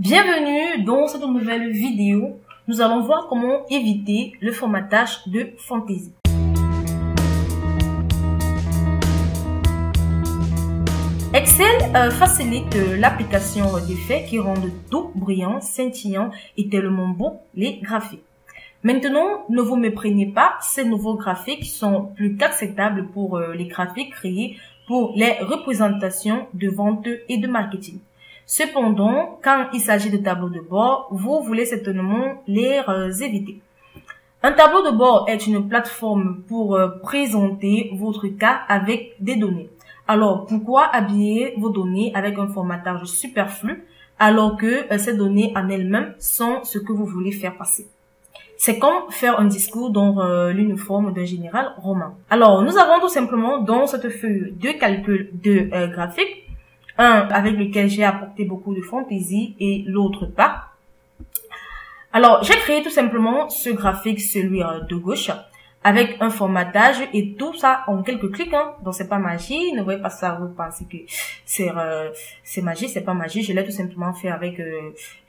Bienvenue dans cette nouvelle vidéo. Nous allons voir comment éviter le formatage de fantaisie. Excel facilite l'application d'effets qui rendent tout brillant, scintillant et tellement beau les graphiques. Maintenant, ne vous méprenez pas, ces nouveaux graphiques sont plus qu'acceptables pour les graphiques créés pour les représentations de vente et de marketing. Cependant, quand il s'agit de tableaux de bord, vous voulez certainement les éviter. Un tableau de bord est une plateforme pour présenter votre cas avec des données. Alors, pourquoi habiller vos données avec un formatage superflu alors que ces données en elles-mêmes sont ce que vous voulez faire passer? C'est comme faire un discours dans l'uniforme d'un général romain. Alors, nous avons tout simplement dans cette feuille de calcul de graphique, un avec lequel j'ai apporté beaucoup de fantaisie et l'autre pas. Alors, j'ai créé tout simplement ce graphique, celui de gauche, avec un formatage et tout ça en quelques clics. Donc, c'est pas magie. Ne voyez pas ça, vous pensez que c'est magie, c'est pas magie. Je l'ai tout simplement fait avec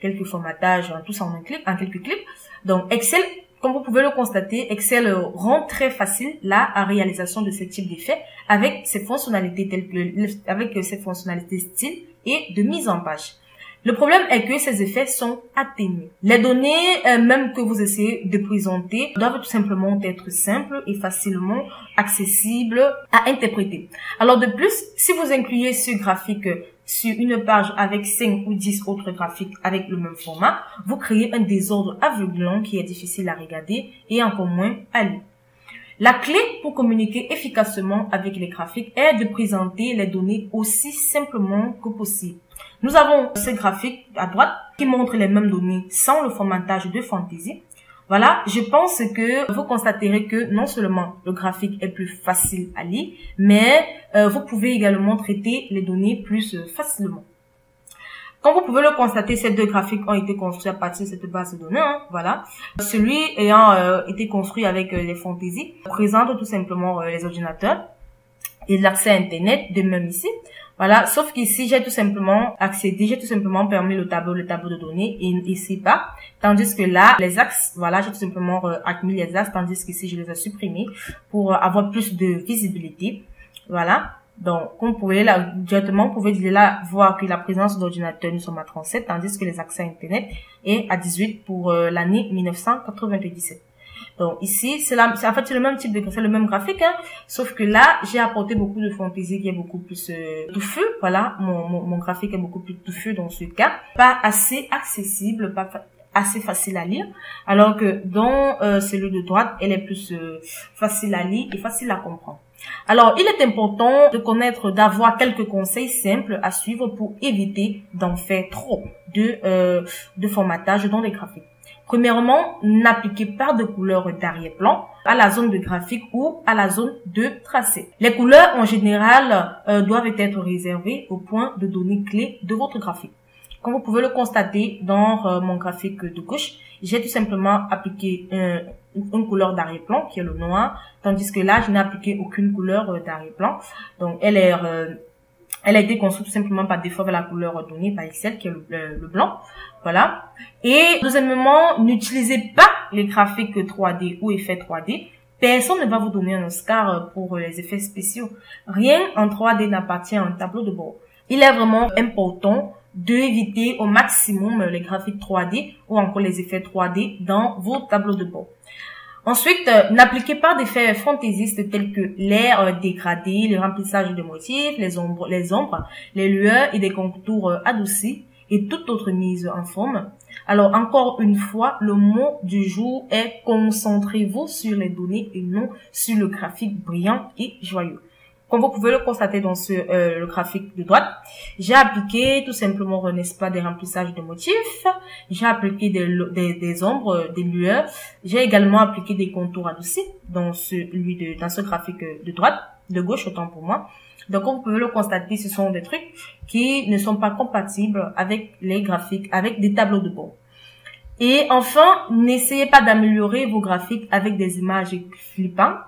quelques formatages, tout ça en quelques clics. Donc, Excel, comme vous pouvez le constater, Excel rend très facile la réalisation de ce type d'effet avec ses fonctionnalités telles que avec ses fonctionnalités style et de mise en page. Le problème est que ces effets sont atténués. Les données même que vous essayez de présenter doivent tout simplement être simples et facilement accessibles à interpréter. Alors de plus, si vous incluez ce graphique sur une page avec 5 ou 10 autres graphiques avec le même format, vous créez un désordre aveuglant qui est difficile à regarder et encore moins à lire. La clé pour communiquer efficacement avec les graphiques est de présenter les données aussi simplement que possible. Nous avons ce graphique à droite qui montre les mêmes données sans le formatage de fantaisie. Voilà, je pense que vous constaterez que non seulement le graphique est plus facile à lire, mais vous pouvez également traiter les données plus facilement. Comme vous pouvez le constater, ces deux graphiques ont été construits à partir de cette base de données. Voilà. Celui ayant été construit avec les fantaisies présente tout simplement les ordinateurs et l'accès à Internet, de même ici. Voilà, sauf qu'ici, j'ai tout simplement accédé, j'ai tout simplement permis le tableau de données et ici pas. Tandis que là, les axes, voilà, j'ai tout simplement admis les axes, tandis qu'ici, je les ai supprimés pour avoir plus de visibilité. Voilà. Donc, comme vous pouvez là, directement, vous pouvez là voir que la présence d'ordinateurs, nous sommes à 37, tandis que les accès à Internet est à 18 pour l'année 1997. Donc ici, c'est le même type de, c'est le même graphique, sauf que là, j'ai apporté beaucoup de fantaisie qui est beaucoup plus touffu. Voilà, mon graphique est beaucoup plus touffu dans ce cas, pas assez accessible, pas assez facile à lire, alors que dans celui de droite, elle est plus facile à lire et facile à comprendre. Alors, il est important de connaître, d'avoir quelques conseils simples à suivre pour éviter d'en faire trop de formatage dans les graphiques. Premièrement, n'appliquez pas de couleurs d'arrière-plan à la zone de graphique ou à la zone de tracé. Les couleurs, en général, doivent être réservées au point de données clés de votre graphique. Comme vous pouvez le constater dans mon graphique de gauche, j'ai tout simplement appliqué une couleur d'arrière-plan qui est le noir, tandis que là, je n'ai appliqué aucune couleur d'arrière-plan. Donc, elle a été construite tout simplement par défaut avec la couleur donnée par Excel qui est le blanc. Voilà. Et deuxièmement, n'utilisez pas les graphiques 3D ou effets 3D. Personne ne va vous donner un Oscar pour les effets spéciaux. Rien en 3D n'appartient à un tableau de bord. Il est vraiment important d'éviter au maximum les graphiques 3D ou encore les effets 3D dans vos tableaux de bord. Ensuite, n'appliquez pas d'effets fantaisistes tels que l'air dégradé, le remplissage de motifs, les ombres, les lueurs et des contours adoucis et toute autre mise en forme. Alors, encore une fois, le mot du jour est concentrez-vous sur les données et non sur le graphique brillant et joyeux. Comme vous pouvez le constater dans le graphique de droite, j'ai appliqué tout simplement, n'est-ce pas, des remplissages de motifs. J'ai appliqué des ombres, des lueurs. J'ai également appliqué des contours adoucis dans ce graphique de droite, de gauche autant pour moi. Donc, comme vous pouvez le constater, ce sont des trucs qui ne sont pas compatibles avec les graphiques, avec des tableaux de bord. Et enfin, n'essayez pas d'améliorer vos graphiques avec des images clippantes,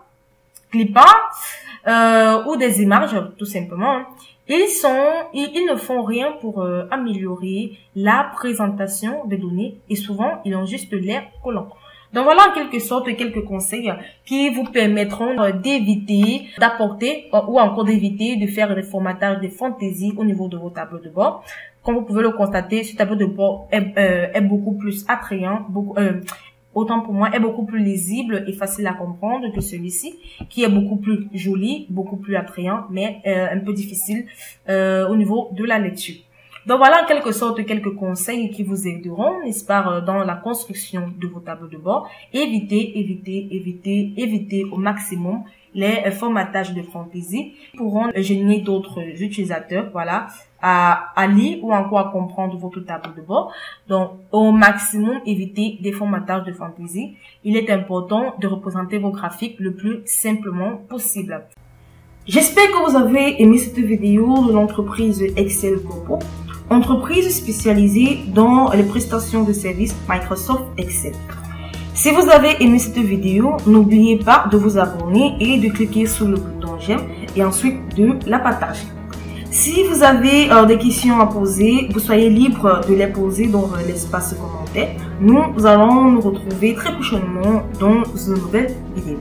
ou des images, tout simplement, Ils ne font rien pour améliorer la présentation des données et souvent, ils ont juste l'air collant. Donc voilà en quelque sorte quelques conseils qui vous permettront d'éviter, d'apporter ou encore d'éviter de faire des formatages de fantaisie au niveau de vos tableaux de bord. Comme vous pouvez le constater, ce tableau de bord est beaucoup plus attrayant, autant pour moi, est beaucoup plus lisible et facile à comprendre que celui-ci, qui est beaucoup plus joli, beaucoup plus attrayant, mais un peu difficile au niveau de la lecture. Donc voilà en quelque sorte quelques conseils qui vous aideront, n'est-ce pas, dans la construction de vos tableaux de bord. Évitez au maximum les formatages de fantaisie pourront gêner d'autres utilisateurs, voilà, à lire ou encore à comprendre votre tableau de bord. Donc, au maximum, évitez des formatages de fantaisie. Il est important de représenter vos graphiques le plus simplement possible. J'espère que vous avez aimé cette vidéo de l'entreprise Excel Corpo, entreprise spécialisée dans les prestations de services Microsoft Excel. Si vous avez aimé cette vidéo, n'oubliez pas de vous abonner et de cliquer sur le bouton j'aime et ensuite de la partager. Si vous avez des questions à poser, vous soyez libre de les poser dans l'espace commentaire. Nous allons nous retrouver très prochainement dans une nouvelle vidéo.